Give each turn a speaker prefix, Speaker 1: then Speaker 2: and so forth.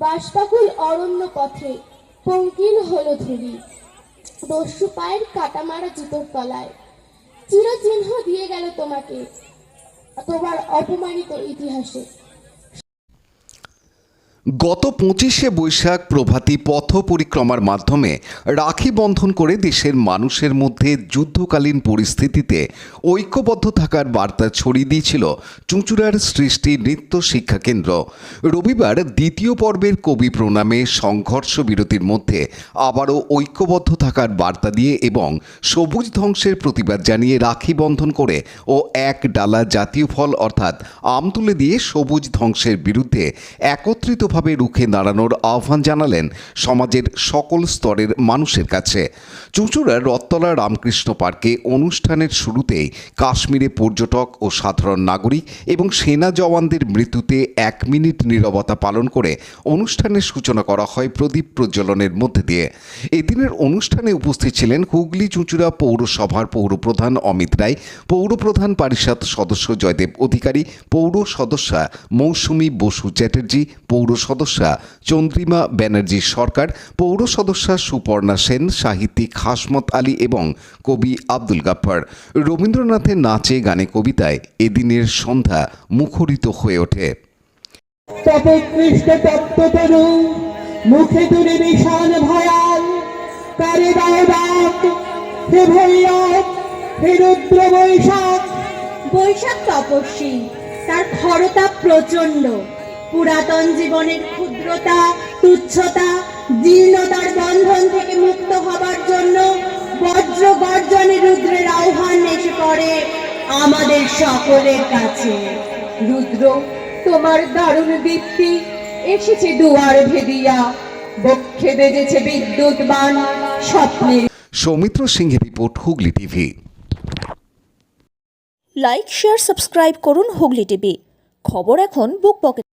Speaker 1: বাষ্পাকুল অরণ্য পথে পঙ্কিল হলো ধূলি, দস্যু পায়ের কাটা মারা জুতোর তলায় চিরচিহ্ন দিয়ে গেল তোমাকে তোমার অপমানিত ইতিহাসে।
Speaker 2: গত 25শে বৈশাখ প্রভাতী পথ পরিক্রমার মাধ্যমে রাখি বন্ধন করে দেশের মানুষের মধ্যে যুদ্ধকালীন পরিস্থিতিতে ঐক্যবদ্ধ থাকার বার্তা ছড়িয়ে দিয়েছিল চুঁচুড়ার সৃষ্টি নৃত্য শিক্ষা কেন্দ্র। রবিবার দ্বিতীয় পর্বের কবি প্রণামে সংঘর্ষ বিরতির মধ্যে আবারও ঐক্যবদ্ধ থাকার বার্তা দিয়ে এবং সবুজ ধ্বংসের প্রতিবাদ জানিয়ে রাখি বন্ধন করে ও এক ডালা জাতীয় ফল অর্থাৎ আম তুলে দিয়ে সবুজ ধ্বংসের বিরুদ্ধে একত্রিত ভাবে রুখে দাঁড়ানোর আহ্বান জানালেন সমাজের সকল স্তরের মানুষের কাছে। চুঁচুড়ার রথতলা রামকৃষ্ণ পার্কে অনুষ্ঠানের শুরুতেই কাশ্মীরে পর্যটক ও সাধারণ নাগরিক এবং সেনা জওয়ানদের মৃত্যুতে 1 মিনিট নীরবতা পালন করে অনুষ্ঠানের সূচনা করা হয় প্রদীপ প্রজ্বলনের মধ্যে দিয়ে। এদিনের অনুষ্ঠানে উপস্থিত ছিলেন হুগলি চুঁচুড়া পৌরসভার পৌরপ্রধান অমিত রায়, পৌরপ্রধান পরিষদ সদস্য জয়দেব অধিকারী, পৌর সদস্যা মৌসুমী বসু চ্যাটার্জি, পৌর সদস্যা চন্দ্রিমা ব্যানার্জি সরকার, পৌর সদস্যা সুপর্ণা সেন, সাহিত্যিক হাসমত আলী এবং কবি আব্দুল গাফফার। রবীন্দ্রনাথের নাচে গানে কবিতায় এদিনের সন্ধ্যা মুখরিত হয়ে ওঠে।
Speaker 3: মুখে তুলে নিশান ভয়াল কারে দাও ডাক, হে ভৈরব হে রুদ্র বৈশাখ।
Speaker 4: বৈশাখ তপস্বী, তার খরতা প্রচন্ড। পুরাতন জীবনের ক্ষুদ্রতা, তুচ্ছতা, জীর্ণতার বন্ধন থেকে মুক্ত হবার জন্য বজ্র গর্জনে রুদ্রের আহ্বান এসে পড়ে আমাদের সকলের কাছে। রুদ্র, তোমার দারুণ দীপ্তি এসেছে দুয়ার ভেদিয়া, বক্ষে বেজেছে বিদ্যুৎ বাণ স্বপ্নের।
Speaker 2: সৌমিত্র সিংহের report, Hooghly TV.
Speaker 5: Like, share, subscribe করুন হুগলি টিভি। খবর এখন বুক পকেট।